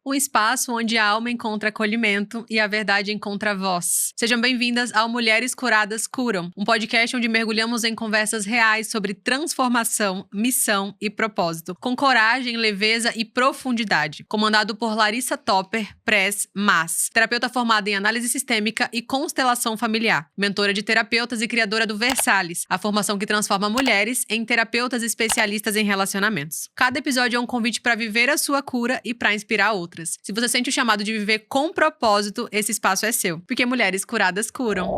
um espaço onde a alma encontra acolhimento e a verdade encontra voz. Sejam bem-vindas ao Mulheres Curadas Curam, um podcast onde mergulhamos em conversas reais sobre transformação, missão e propósito, com coragem, leveza e profundidade. Comandado por Larissa Topper, Press Mas, terapeuta formada em análise sistêmica e constelação familiar, mentora de terapeutas e criadora do Versalhes, a formação que transforma mulheres em terapeutas especialistas em relacionamentos. Cada episódio é um convite para viver a sua cura e para inspirar outras. Se você sente o chamado de viver com propósito, esse espaço é seu, porque mulheres curadas curam.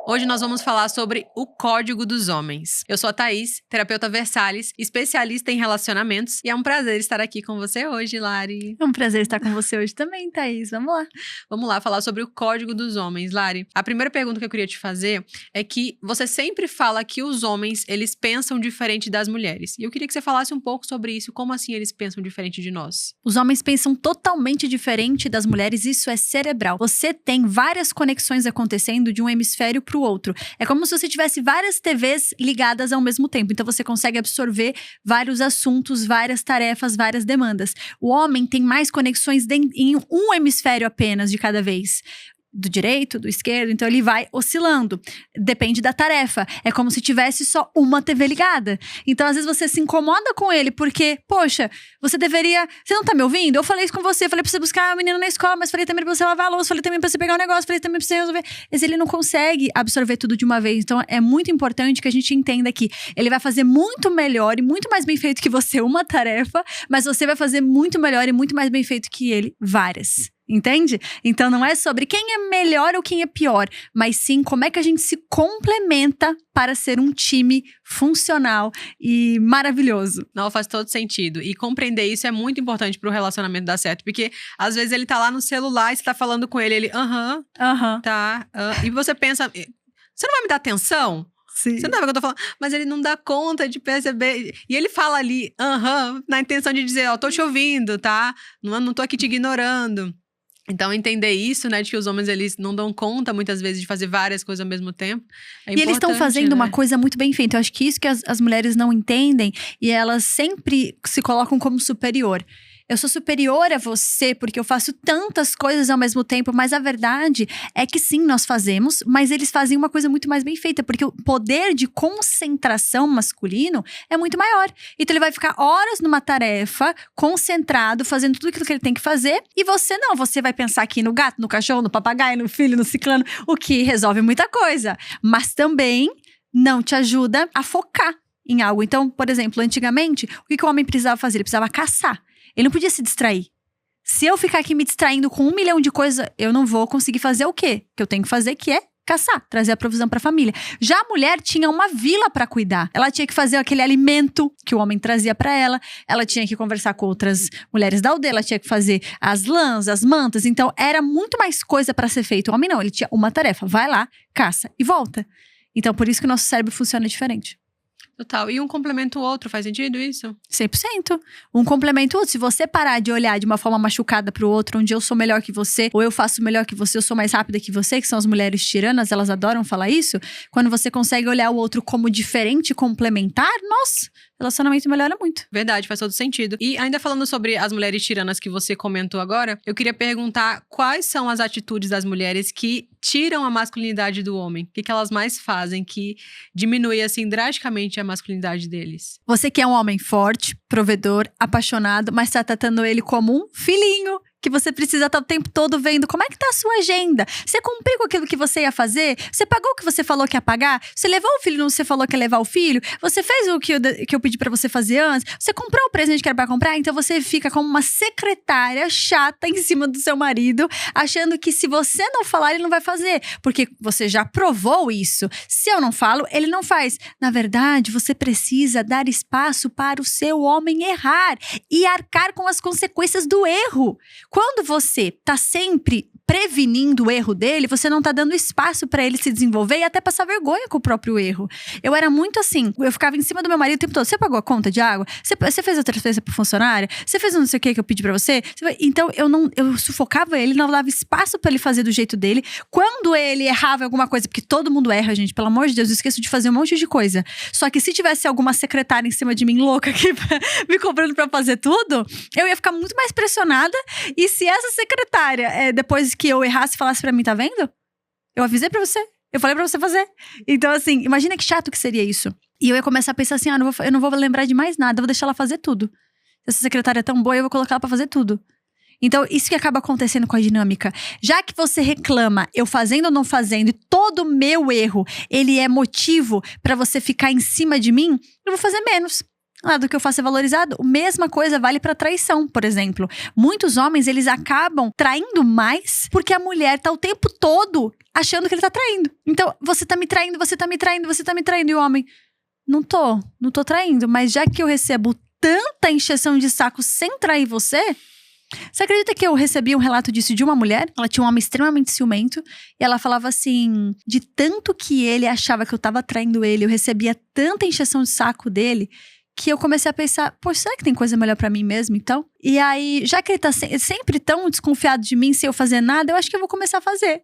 Hoje nós vamos falar sobre o Código dos Homens. Eu sou a Thaís, terapeuta Versalhes, especialista em relacionamentos, e é um prazer estar aqui com você hoje, Lari. É um prazer estar com você hoje também, Thaís. Vamos lá. Vamos lá falar sobre o Código dos Homens, Lari. A primeira pergunta que eu queria te fazer é que você sempre fala que os homens, eles pensam diferente das mulheres. E eu queria que você falasse um pouco sobre isso, como assim eles pensam diferente de nós? Os homens pensam totalmente diferente das mulheres, isso é cerebral. Você tem várias conexões acontecendo de um hemisfério para o outro. É como se você tivesse várias TVs ligadas ao mesmo tempo. Então você consegue absorver vários assuntos, várias tarefas, várias demandas. O homem tem mais conexões em um hemisfério apenas de cada vez. Do direito, do esquerdo, então ele vai oscilando. Depende da tarefa. É como se tivesse só uma TV ligada. Então, às vezes, você se incomoda com ele, porque, poxa, você deveria... Você não tá me ouvindo? Eu falei isso com você, falei pra você buscar a menina na escola, mas falei também pra você lavar a louça, falei também pra você pegar um negócio, falei também pra você resolver. Mas ele não consegue absorver tudo de uma vez. Então, é muito importante que a gente entenda que ele vai fazer muito melhor e muito mais bem feito que você uma tarefa, mas você vai fazer muito melhor e muito mais bem feito que ele várias. Entende? Então não é sobre quem é melhor ou quem é pior, mas sim como é que a gente se complementa para ser um time funcional e maravilhoso. Não, faz todo sentido. E compreender isso é muito importante pro relacionamento dar certo, porque às vezes ele tá lá no celular e você tá falando com ele, tá, e você pensa, você não vai me dar atenção? Sim. Você não sabe o que eu tô falando? Mas ele não dá conta de perceber. E ele fala ali, na intenção de dizer, ó, tô te ouvindo, tá? Não tô aqui te ignorando. Então, entender isso, né, de que os homens, eles não dão conta, muitas vezes, de fazer várias coisas ao mesmo tempo, é importante, e eles estão fazendo uma coisa muito bem feita. Eu acho que isso que as mulheres não entendem, e elas sempre se colocam como superior. Eu sou superior a você porque eu faço tantas coisas ao mesmo tempo, mas a verdade é que sim, nós fazemos, mas eles fazem uma coisa muito mais bem feita, porque o poder de concentração masculino é muito maior. Então ele vai ficar horas numa tarefa, concentrado, fazendo tudo aquilo que ele tem que fazer, e você não, você vai pensar aqui no gato, no cachorro, no papagaio, no filho, no ciclano, o que resolve muita coisa, mas também não te ajuda a focar em algo. Então, por exemplo, antigamente, o que o homem precisava fazer? Ele precisava caçar. Ele não podia se distrair. Se eu ficar aqui me distraindo com 1 milhão de coisas, eu não vou conseguir fazer o quê? Que eu tenho que fazer, que é caçar, trazer a provisão para a família. Já a mulher tinha uma vila para cuidar. Ela tinha que fazer aquele alimento que o homem trazia para ela. Ela tinha que conversar com outras mulheres da aldeia. Ela tinha que fazer as lãs, as mantas. Então, era muito mais coisa para ser feito. O homem não, ele tinha uma tarefa. Vai lá, caça e volta. Então, por isso que o nosso cérebro funciona diferente. Total. E um complementa o outro, faz sentido isso? 100%. Um complementa o outro. Se você parar de olhar de uma forma machucada pro outro, onde eu sou melhor que você, ou eu faço melhor que você, eu sou mais rápida que você, que são as mulheres tiranas, elas adoram falar isso. Quando você consegue olhar o outro como diferente e complementar, nossa, o relacionamento melhora muito. Verdade, faz todo sentido. E ainda falando sobre as mulheres tiranas que você comentou agora, eu queria perguntar quais são as atitudes das mulheres que tiram a masculinidade do homem? O que elas mais fazem que diminui, assim, drasticamente a masculinidade deles? Você que é um homem forte, provedor, apaixonado, mas tá tratando ele como um filhinho, que você precisa estar o tempo todo vendo como é que tá a sua agenda. Você cumpriu com aquilo que você ia fazer? Você pagou o que você falou que ia pagar? Você levou o filho no que você falou que ia levar o filho? Você fez o que eu pedi pra você fazer antes? Você comprou o presente que era pra comprar? Então você fica como uma secretária chata em cima do seu marido, achando que se você não falar, ele não vai fazer. Porque você já provou isso. Se eu não falo, ele não faz. Na verdade, você precisa dar espaço para o seu homem errar e arcar com as consequências do erro. Quando você tá sempre prevenindo o erro dele, você não tá dando espaço pra ele se desenvolver e até passar vergonha com o próprio erro. Eu era muito assim, eu ficava em cima do meu marido o tempo todo. Você pagou a conta de água? Você fez a transferência pro funcionário? Você fez não sei o que eu pedi pra você? Então eu sufocava ele, não dava espaço pra ele fazer do jeito dele. Quando ele errava em alguma coisa, porque todo mundo erra, gente, pelo amor de Deus, eu esqueço de fazer um monte de coisa. Só que se tivesse alguma secretária em cima de mim, louca, aqui, me cobrando pra fazer tudo, eu ia ficar muito mais pressionada. E se essa secretária, depois que eu errasse, falasse pra mim, tá vendo? Eu avisei pra você. Eu falei pra você fazer. Então, assim, imagina que chato que seria isso. E eu ia começar a pensar assim, eu não vou lembrar de mais nada, eu vou deixar ela fazer tudo. Se essa secretária é tão boa, eu vou colocar ela pra fazer tudo. Então, isso que acaba acontecendo com a dinâmica. Já que você reclama, eu fazendo ou não fazendo, e todo o meu erro, ele é motivo pra você ficar em cima de mim, eu vou fazer menos. Do que eu faço é valorizado. A mesma coisa vale pra traição, por exemplo. Muitos homens, eles acabam traindo mais porque a mulher tá o tempo todo achando que ele tá traindo. Então, você tá me traindo, você tá me traindo, você tá me traindo. E o homem, não tô traindo. Mas já que eu recebo tanta encheção de saco sem trair você... Você acredita que eu recebi um relato disso de uma mulher? Ela tinha um homem extremamente ciumento. E ela falava assim, de tanto que ele achava que eu tava traindo ele, eu recebia tanta encheção de saco dele... que eu comecei a pensar, poxa, será que tem coisa melhor pra mim mesmo, então? E aí, já que ele tá sempre tão desconfiado de mim sem eu fazer nada, eu acho que eu vou começar a fazer.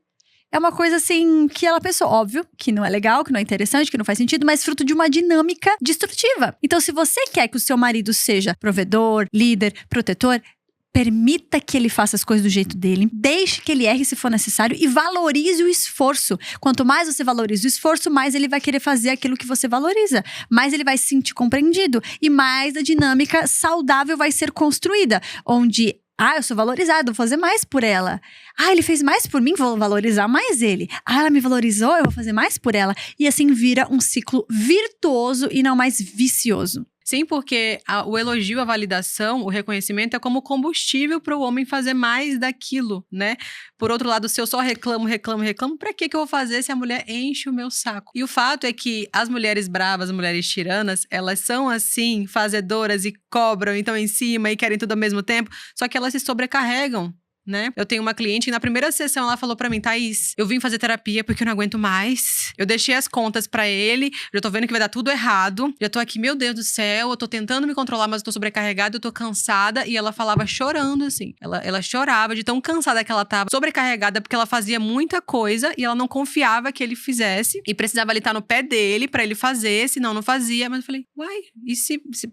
É uma coisa assim, que ela pensou, óbvio, que não é legal, que não é interessante, que não faz sentido, mas fruto de uma dinâmica destrutiva. Então, se você quer que o seu marido seja provedor, líder, protetor, permita que ele faça as coisas do jeito dele, deixe que ele erre se for necessário e valorize o esforço. Quanto mais você valoriza o esforço, mais ele vai querer fazer aquilo que você valoriza. Mais ele vai se sentir compreendido e mais a dinâmica saudável vai ser construída. Onde, eu sou valorizado, vou fazer mais por ela. Ele fez mais por mim, vou valorizar mais ele. Ela me valorizou, eu vou fazer mais por ela. E assim vira um ciclo virtuoso e não mais vicioso. Sim, porque o elogio, a validação, o reconhecimento é como combustível para o homem fazer mais daquilo, né? Por outro lado, se eu só reclamo, pra que eu vou fazer se a mulher enche o meu saco? E o fato é que as mulheres bravas, as mulheres tiranas, elas são assim, fazedoras e cobram, então em cima e querem tudo ao mesmo tempo, só que elas se sobrecarregam. Né? Eu tenho uma cliente e na primeira sessão ela falou pra mim, Thaís, eu vim fazer terapia porque eu não aguento mais. Eu deixei as contas pra ele, já tô vendo que vai dar tudo errado. Já tô aqui, meu Deus do céu, eu tô tentando me controlar, mas eu tô sobrecarregada, eu tô cansada. E ela falava chorando, assim. Ela chorava de tão cansada que ela tava, sobrecarregada porque ela fazia muita coisa e ela não confiava que ele fizesse. E precisava ali estar no pé dele pra ele fazer, senão não fazia. Mas eu falei,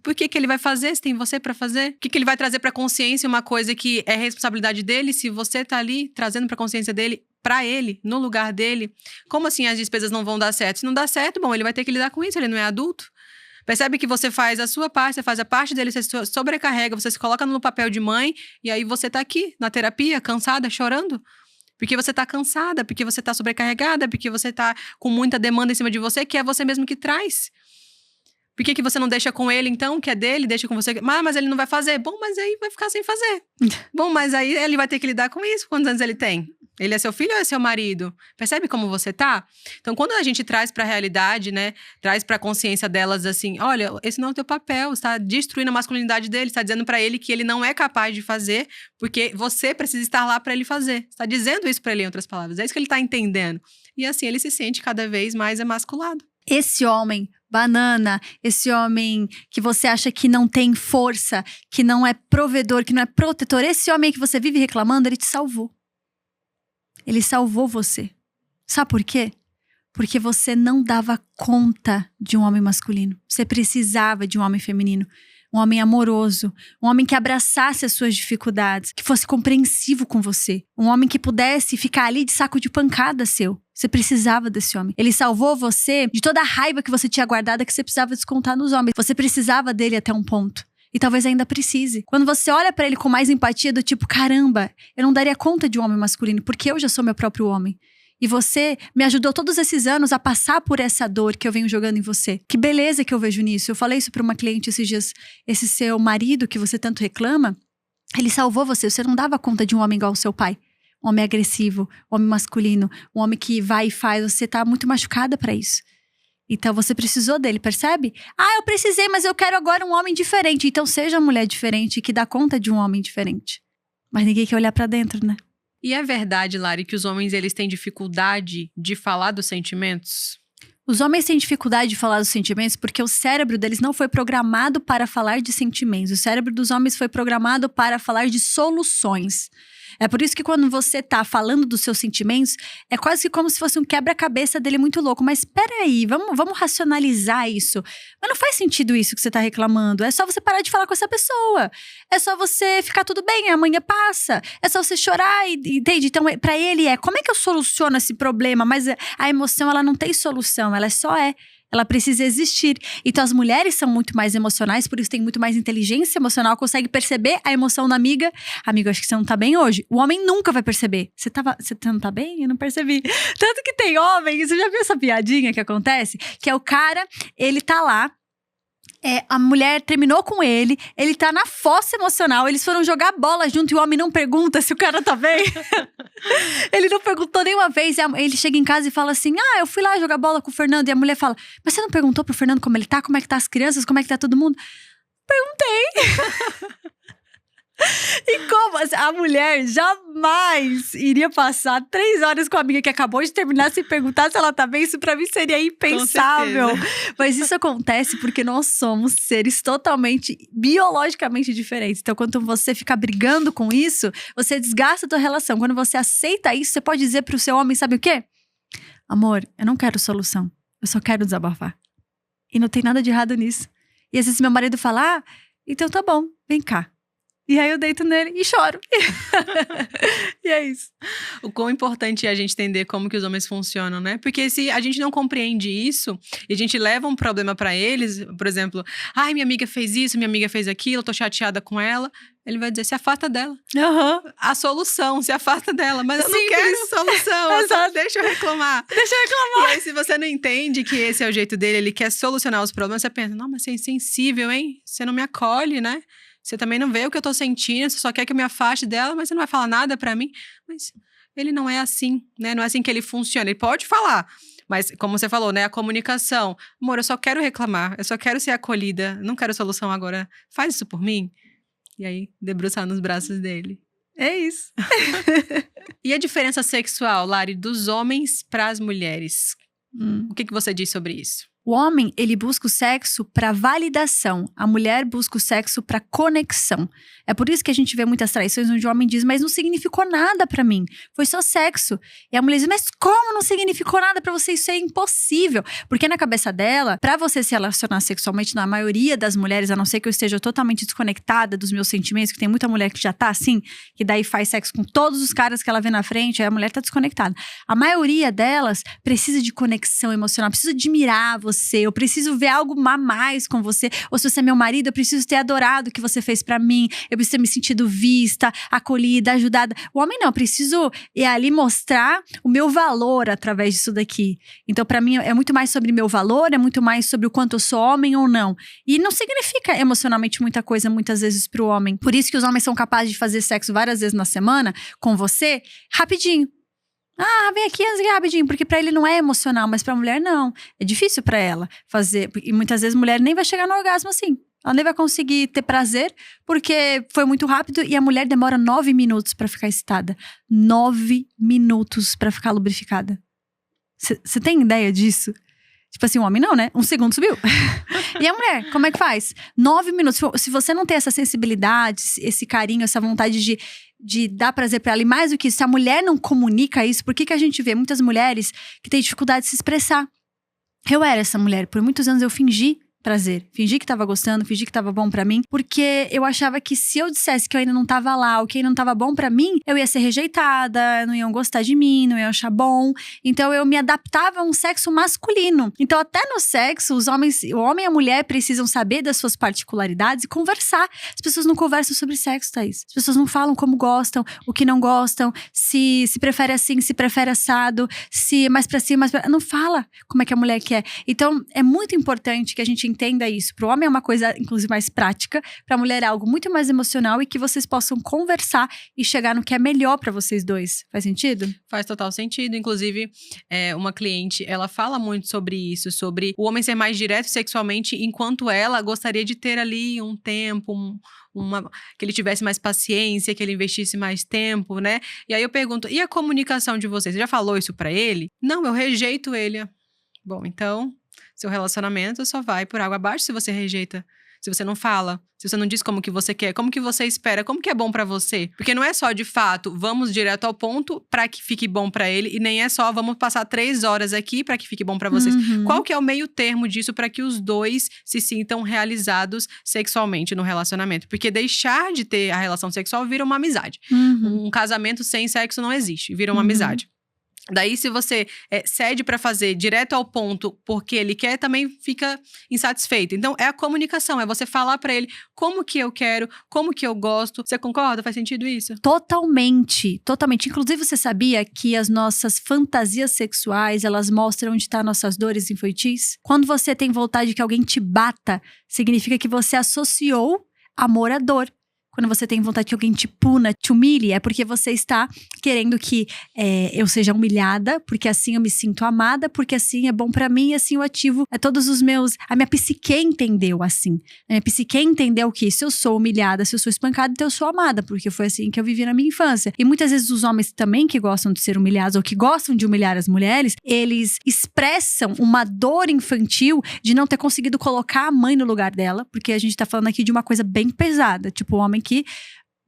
por que ele vai fazer se tem você pra fazer? O que ele vai trazer pra consciência uma coisa que é responsabilidade dele? Se você tá ali trazendo pra consciência dele, pra ele, no lugar dele, como assim as despesas não vão dar certo? Se não dá certo, bom, ele vai ter que lidar com isso, ele não é adulto. Percebe que você faz a sua parte, você faz a parte dele, você se sobrecarrega, você se coloca no papel de mãe, e aí você tá aqui, na terapia, cansada, chorando. Porque você tá cansada, porque você tá sobrecarregada, porque você tá com muita demanda em cima de você, que é você mesmo que traz. Por que você não deixa com ele, então, que é dele, deixa com você? Mas ele não vai fazer. Bom, mas aí vai ficar sem fazer. Bom, mas aí ele vai ter que lidar com isso. Quantos anos ele tem? Ele é seu filho ou é seu marido? Percebe como você tá? Então, quando a gente traz pra realidade, né? Traz pra consciência delas assim, olha, esse não é o teu papel. Você tá destruindo a masculinidade dele. Você tá dizendo pra ele que ele não é capaz de fazer, porque você precisa estar lá pra ele fazer. Você tá dizendo isso pra ele, em outras palavras. É isso que ele tá entendendo. E assim, ele se sente cada vez mais emasculado. Esse homem banana, esse homem que você acha que não tem força, que não é provedor, que não é protetor, esse homem que você vive reclamando, ele te salvou. Ele salvou você. Sabe por quê? Porque você não dava conta de um homem masculino. Você precisava de um homem feminino. Um homem amoroso, um homem que abraçasse as suas dificuldades, que fosse compreensivo com você. Um homem que pudesse ficar ali de saco de pancada seu. Você precisava desse homem. Ele salvou você de toda a raiva que você tinha guardada que você precisava descontar nos homens. Você precisava dele até um ponto. E talvez ainda precise. Quando você olha pra ele com mais empatia, do tipo, caramba, eu não daria conta de um homem masculino, porque eu já sou meu próprio homem. E você me ajudou todos esses anos a passar por essa dor que eu venho jogando em você. Que beleza que eu vejo nisso. Eu falei isso pra uma cliente esses dias. Esse seu marido que você tanto reclama, ele salvou você. Você não dava conta de um homem igual o seu pai. Um homem agressivo, um homem masculino, um homem que vai e faz. Você tá muito machucada pra isso. Então você precisou dele, percebe? Eu precisei, mas eu quero agora um homem diferente. Então seja uma mulher diferente que dá conta de um homem diferente. Mas ninguém quer olhar pra dentro, né? E é verdade, Lari, que os homens eles têm dificuldade de falar dos sentimentos? Os homens têm dificuldade de falar dos sentimentos porque o cérebro deles não foi programado para falar de sentimentos. O cérebro dos homens foi programado para falar de soluções. É por isso que quando você tá falando dos seus sentimentos, é quase que como se fosse um quebra-cabeça dele muito louco. Mas peraí, vamos racionalizar isso. Mas não faz sentido isso que você tá reclamando. É só você parar de falar com essa pessoa. É só você ficar tudo bem, amanhã passa. É só você chorar, entende? Então, pra ele como é que eu soluciono esse problema? Mas a emoção, ela não tem solução, ela só é. Ela precisa existir. Então, as mulheres são muito mais emocionais, por isso tem muito mais inteligência emocional, consegue perceber a emoção da amiga. Amigo, acho que você não tá bem hoje. O homem nunca vai perceber. Você não tá bem? Eu não percebi. Tanto que tem homem, você já viu essa piadinha que acontece? Que é o cara, ele tá lá, a mulher terminou com ele tá na fossa emocional, eles foram jogar bola junto e o homem não pergunta se o cara tá bem. Ele não perguntou nenhuma vez, ele chega em casa e fala assim, eu fui lá jogar bola com o Fernando, e a mulher fala, mas você não perguntou pro Fernando como ele tá, como é que tá as crianças, como é que tá todo mundo? Perguntei. E como a mulher jamais iria passar 3 horas com a amiga que acabou de terminar sem perguntar se ela tá bem, isso pra mim seria impensável. Mas isso acontece porque nós somos seres totalmente biologicamente diferentes. Então, quando você fica brigando com isso, você desgasta a tua relação. Quando você aceita isso, você pode dizer pro seu homem, sabe o quê? Amor, eu não quero solução, eu só quero desabafar. E não tem nada de errado nisso. E às vezes meu marido fala, então tá bom, vem cá. E aí eu deito nele e choro. E é isso. O quão importante é a gente entender como que os homens funcionam, né? Porque se a gente não compreende isso e a gente leva um problema pra eles, por exemplo, minha amiga fez isso, minha amiga fez aquilo, eu tô chateada com ela. Ele vai dizer, se afasta dela. A solução, se afasta dela. Mas eu não quero solução, só deixa eu reclamar. Deixa eu reclamar. E aí, se você não entende que esse é o jeito dele, ele quer solucionar os problemas, você pensa, não, mas você é insensível, hein? Você não me acolhe, né? Você também não vê o que eu tô sentindo, você só quer que eu me afaste dela, mas você não vai falar nada pra mim. Mas ele não é assim, né? Não é assim que ele funciona. Ele pode falar, mas como você falou, né? A comunicação. Amor, eu só quero reclamar, eu só quero ser acolhida, não quero solução agora. Faz isso por mim. E aí, debruçar nos braços dele. É isso. E a diferença sexual, Lari, dos homens pras mulheres? O que você diz sobre isso? O homem, ele busca o sexo para validação. A mulher busca o sexo para conexão. É por isso que a gente vê muitas traições onde o homem diz, mas não significou nada para mim. Foi só sexo. E a mulher diz, mas como não significou nada para você? Isso é impossível. Porque na cabeça dela, para você se relacionar sexualmente, na maioria das mulheres, a não ser que eu esteja totalmente desconectada dos meus sentimentos, que tem muita mulher que já tá assim, que daí faz sexo com todos os caras que ela vê na frente, aí a mulher tá desconectada. A maioria delas precisa de conexão emocional, precisa admirar você, eu preciso ver algo a mais com você. Ou se você é meu marido, eu preciso ter adorado o que você fez pra mim, eu preciso ter me sentido vista, acolhida, ajudada. O homem não, eu preciso ir ali mostrar o meu valor através disso daqui. Então pra mim é muito mais sobre meu valor, é muito mais sobre o quanto eu sou homem ou não. E não significa emocionalmente muita coisa muitas vezes pro homem. Por isso que os homens são capazes de fazer sexo várias vezes na semana com você, rapidinho. Vem aqui rapidinho, porque pra ele não é emocional, mas pra mulher não. É difícil pra ela fazer, e muitas vezes a mulher nem vai chegar no orgasmo assim. Ela nem vai conseguir ter prazer, porque foi muito rápido e a mulher demora 9 minutos pra ficar excitada. 9 minutos pra ficar lubrificada. Você tem ideia disso? Tipo assim, o homem não, né? 1 segundo subiu. E a mulher, como é que faz? 9 minutos. Se você não tem essa sensibilidade, esse carinho, essa vontade de dar prazer pra ela, e mais do que isso, se a mulher não comunica isso, por que a gente vê muitas mulheres que têm dificuldade de se expressar? Eu era essa mulher. Por muitos anos eu fingi prazer. Fingi que tava gostando, fingi que tava bom pra mim, porque eu achava que se eu dissesse que eu ainda não tava lá, ou que ainda não tava bom pra mim, eu ia ser rejeitada, não iam gostar de mim, não iam achar bom. Então eu me adaptava a um sexo masculino. Então até no sexo, o homem e a mulher precisam saber das suas particularidades e conversar. As pessoas não conversam sobre sexo, Thaís. As pessoas não falam como gostam, o que não gostam, se prefere assim, se prefere assado, se mais pra cima, mais pra... Não fala como é que a mulher quer. Então é muito importante que a gente entenda isso. Pro homem é uma coisa, inclusive, mais prática. Pra mulher é algo muito mais emocional e que vocês possam conversar e chegar no que é melhor pra vocês dois. Faz sentido? Faz total sentido. Inclusive, uma cliente, ela fala muito sobre isso, sobre o homem ser mais direto sexualmente, enquanto ela gostaria de ter ali um tempo, que ele tivesse mais paciência, que ele investisse mais tempo, né? E aí eu pergunto, e a comunicação de vocês? Você já falou isso pra ele? Não, eu rejeito ele. Bom, então, seu relacionamento só vai por água abaixo se você rejeita. Se você não fala, se você não diz como que você quer, como que você espera, como que é bom pra você. Porque não é só, de fato, vamos direto ao ponto pra que fique bom pra ele. E nem é só, vamos passar 3 horas aqui pra que fique bom pra vocês. Qual que é o meio termo disso pra que os dois se sintam realizados sexualmente no relacionamento? Porque deixar de ter a relação sexual vira uma amizade. Um casamento sem sexo não existe, vira uma amizade. Daí, se você cede pra fazer direto ao ponto porque ele quer, também fica insatisfeito. Então, é a comunicação, é você falar pra ele como que eu quero, como que eu gosto. Você concorda? Faz sentido isso? Totalmente, totalmente. Inclusive, você sabia que as nossas fantasias sexuais, elas mostram onde estão nossas dores infantis? Quando você tem vontade que alguém te bata, significa que você associou amor à dor. Quando você tem vontade que alguém te puna, te humilhe, é porque você está querendo que eu seja humilhada, porque assim eu me sinto amada, porque assim é bom pra mim e assim eu ativo todos os meus… A minha psique entendeu assim. A minha psique entendeu que se eu sou humilhada, se eu sou espancada, então eu sou amada, porque foi assim que eu vivi na minha infância. E muitas vezes os homens também que gostam de ser humilhados ou que gostam de humilhar as mulheres, eles expressam uma dor infantil de não ter conseguido colocar a mãe no lugar dela, porque a gente tá falando aqui de uma coisa bem pesada, tipo o homem que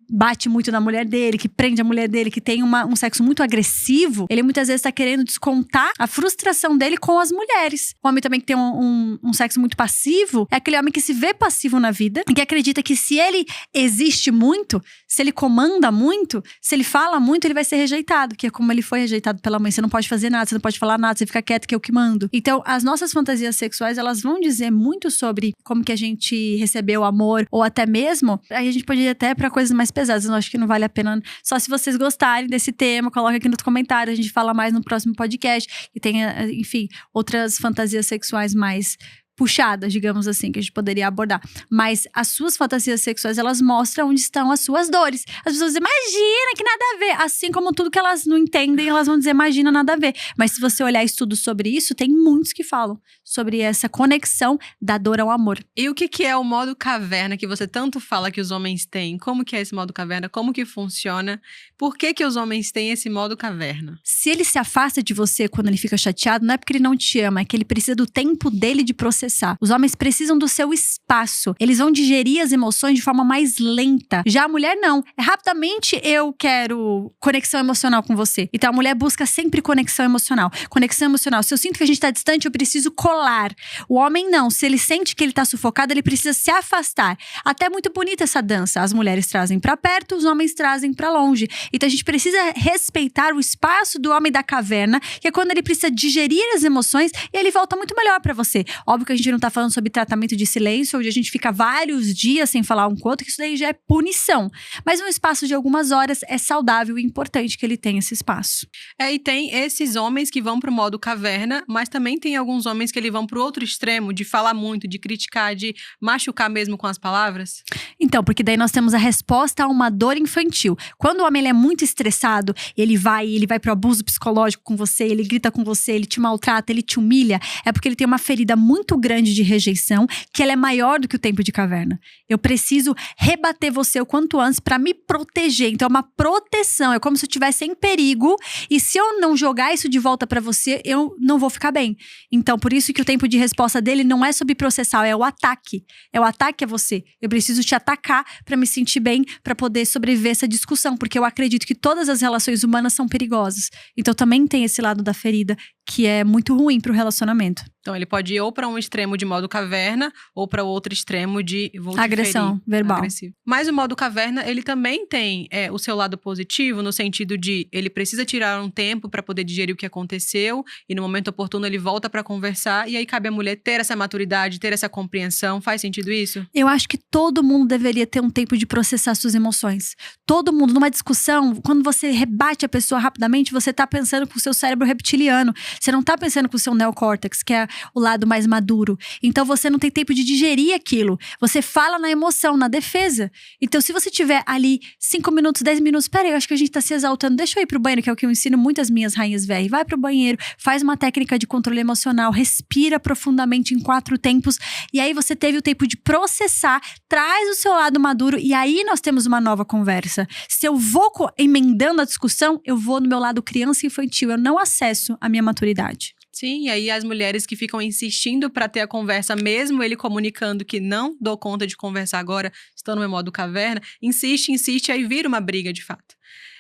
bate muito na mulher dele, que prende a mulher dele, que tem um sexo muito agressivo, ele muitas vezes tá querendo descontar a frustração dele com as mulheres. O homem também que tem um sexo muito passivo, é aquele homem que se vê passivo na vida e que acredita que se ele existe muito, se ele comanda muito, se ele fala muito, ele vai ser rejeitado, que é como ele foi rejeitado pela mãe. Você não pode fazer nada, você não pode falar nada, você fica quieto que eu que mando. Então, as nossas fantasias sexuais, elas vão dizer muito sobre como que a gente recebeu amor, ou até mesmo, aí a gente pode ir até pra coisas mais pesadas. Eu acho que não vale a pena. Só se vocês gostarem desse tema, coloca aqui nos comentários. A gente fala mais no próximo podcast. E tem, enfim, outras fantasias sexuais mais puxadas, digamos assim, que a gente poderia abordar. Mas as suas fantasias sexuais, elas mostram onde estão as suas dores. As pessoas dizem, imagina, que nada a ver. Assim como tudo que elas não entendem, elas vão dizer, imagina, nada a ver. Mas se você olhar estudos sobre isso, tem muitos que falam sobre essa conexão da dor ao amor. E o que é o modo caverna que você tanto fala que os homens têm? Como que é esse modo caverna? Como que funciona? Por que os homens têm esse modo caverna? Se ele se afasta de você quando ele fica chateado, não é porque ele não te ama, é que ele precisa do tempo dele de processar. Os homens precisam do seu espaço. Eles vão digerir as emoções de forma mais lenta. Já a mulher não. Rapidamente eu quero conexão emocional com você. Então a mulher busca sempre conexão emocional. Conexão emocional. Se eu sinto que a gente tá distante, eu preciso colar. O homem não. Se ele sente que ele tá sufocado, ele precisa se afastar. Até muito bonita essa dança. As mulheres trazem pra perto, os homens trazem pra longe. Então a gente precisa respeitar o espaço do homem da caverna, que é quando ele precisa digerir as emoções e ele volta muito melhor pra você. Óbvio que a gente não tá falando sobre tratamento de silêncio, onde a gente fica vários dias sem falar um com o outro, que isso daí já é punição. Mas um espaço de algumas horas é saudável e importante que ele tenha esse espaço. E tem esses homens que vão pro modo caverna, mas também tem alguns homens que eles vão pro outro extremo, de falar muito, de criticar, de machucar mesmo com as palavras. Então, porque daí nós temos a resposta a uma dor infantil. Quando o homem ele é muito estressado, ele vai pro abuso psicológico com você, ele grita com você, ele te maltrata, ele te humilha, é porque ele tem uma ferida muito grande de rejeição, que ela é maior do que o tempo de caverna. Eu preciso rebater você o quanto antes para me proteger. Então é uma proteção, é como se eu estivesse em perigo e se eu não jogar isso de volta para você, eu não vou ficar bem. Então por isso que o tempo de resposta dele não é sobre processar, é o ataque. É o ataque a você. Eu preciso te atacar para me sentir bem, para poder sobreviver a essa discussão, porque eu acredito que todas as relações humanas são perigosas. Então também tem esse lado da ferida que é muito ruim pro relacionamento. Então ele pode ir ou para um extremo de modo caverna ou para outro extremo de agressão verbal. Agressivo. Mas o modo caverna, ele também tem o seu lado positivo, no sentido de ele precisa tirar um tempo para poder digerir o que aconteceu e no momento oportuno ele volta para conversar e aí cabe à mulher ter essa maturidade, ter essa compreensão. Faz sentido isso? Eu acho que todo mundo deveria ter um tempo de processar suas emoções. Todo mundo, numa discussão, quando você rebate a pessoa rapidamente, você tá pensando com o seu cérebro reptiliano. Você não tá pensando com o seu neocórtex, que é o lado mais maduro. maduro. Então você não tem tempo de digerir aquilo. Você fala na emoção, na defesa. Então se você tiver ali 5 minutos, 10 minutos, peraí, eu acho que a gente tá se exaltando, deixa eu ir pro banheiro, que é o que eu ensino muitas minhas rainhas VR. Vai pro banheiro, faz uma técnica de controle emocional, respira profundamente em 4 tempos, e aí você teve o tempo de processar, traz o seu lado maduro, e aí nós temos uma nova conversa. Se eu vou emendando a discussão, eu vou no meu lado criança infantil, eu não acesso a minha maturidade. Sim, e aí as mulheres que ficam insistindo para ter a conversa, mesmo ele comunicando que não dou conta de conversar agora, estou no meu modo caverna, insiste, aí vira uma briga de fato.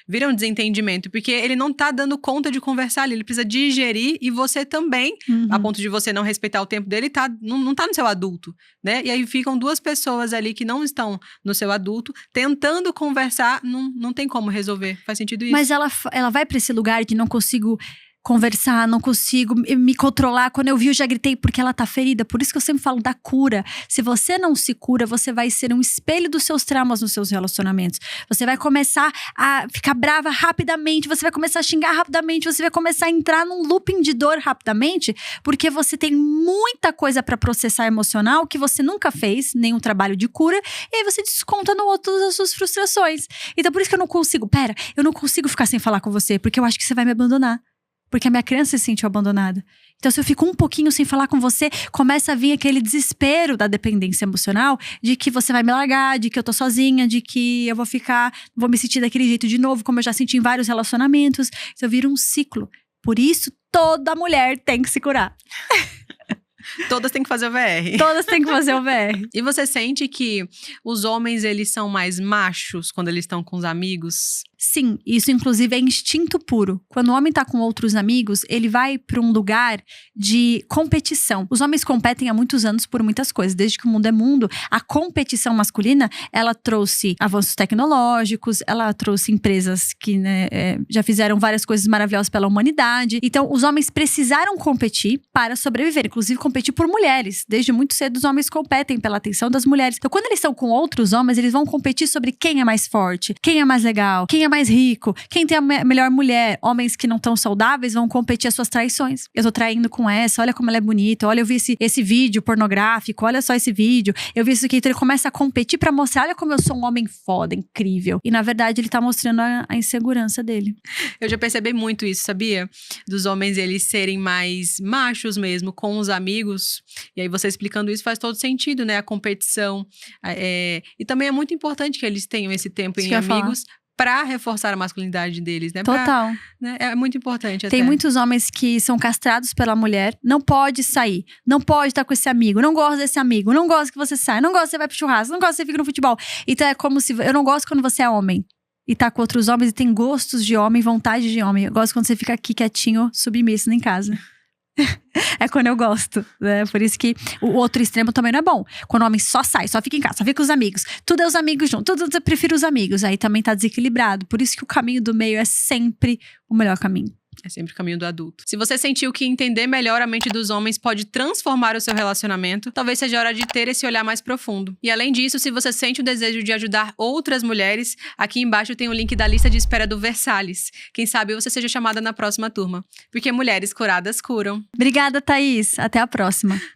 Vira um desentendimento, porque ele não tá dando conta de conversar ali, ele precisa digerir e você também, a ponto de você não respeitar o tempo dele, não tá no seu adulto, né? E aí ficam 2 pessoas ali que não estão no seu adulto, tentando conversar, não tem como resolver. Faz sentido isso? Mas ela vai pra esse lugar de não consigo conversar, não consigo me controlar. Quando eu vi, eu já gritei porque ela tá ferida. Por isso que eu sempre falo da cura. Se você não se cura, você vai ser um espelho dos seus traumas nos seus relacionamentos. Você vai começar a ficar brava rapidamente, você vai começar a xingar rapidamente, você vai começar a entrar num looping de dor rapidamente, porque você tem muita coisa pra processar emocional que você nunca fez, nenhum trabalho de cura, e aí você desconta no outro as suas frustrações. Então por isso que eu não consigo ficar sem falar com você, porque eu acho que você vai me abandonar. Porque a minha criança se sentiu abandonada. Então, se eu fico um pouquinho sem falar com você, começa a vir aquele desespero da dependência emocional, de que você vai me largar, de que eu tô sozinha, de que eu vou me sentir daquele jeito de novo, como eu já senti em vários relacionamentos. Então, vira um ciclo. Por isso, toda mulher tem que se curar. Todas têm que fazer o VR. Todas têm que fazer o VR. E você sente que os homens, eles são mais machos quando eles estão com os amigos? Sim, isso inclusive é instinto puro. Quando o homem tá com outros amigos, ele vai pra um lugar de competição. Os homens competem há muitos anos por muitas coisas. Desde que o mundo é mundo, a competição masculina, ela trouxe avanços tecnológicos, ela trouxe empresas que já fizeram várias coisas maravilhosas pela humanidade. Então, os homens precisaram competir para sobreviver, inclusive competir por mulheres. Desde muito cedo, os homens competem pela atenção das mulheres. Então, quando eles estão com outros homens, eles vão competir sobre quem é mais forte, quem é mais legal, quem é mais rico, quem tem a melhor mulher. Homens que não estão saudáveis vão competir as suas traições. Eu tô traindo com essa, olha como ela é bonita, olha, eu vi esse vídeo pornográfico, olha só esse vídeo, eu vi isso aqui. Então ele começa a competir pra mostrar, olha como eu sou um homem foda, incrível. E na verdade ele tá mostrando a insegurança dele. Eu já percebi muito isso, sabia? Dos homens eles serem mais machos mesmo, com os amigos. E aí você explicando isso faz todo sentido, né? A competição. E também é muito importante que eles tenham esse tempo em amigos pra reforçar a masculinidade deles, né? Total. Né? É muito importante Tem muitos homens que são castrados pela mulher, não pode sair, não pode estar com esse amigo, não gosto desse amigo, não gosto que você saia, não gosto que você vai pro churrasco, não gosto que você fica no futebol. Então é como se, eu não gosto quando você é homem e tá com outros homens e tem gostos de homem, vontade de homem. Eu gosto quando você fica aqui quietinho, submisso em casa. É quando eu gosto, né? Por isso que o outro extremo também não é bom. Quando o homem só sai, só fica em casa, só fica com os amigos, tudo é os amigos juntos, tudo eu prefiro os amigos. Aí também tá desequilibrado. Por isso que o caminho do meio é sempre o melhor caminho. É sempre o caminho do adulto. Se você sentiu que entender melhor a mente dos homens pode transformar o seu relacionamento, talvez seja hora de ter esse olhar mais profundo. E além disso, se você sente o desejo de ajudar outras mulheres, aqui embaixo tem o link da lista de espera do Versalhes. Quem sabe você seja chamada na próxima turma. Porque mulheres curadas curam. Obrigada, Thaís. Até a próxima.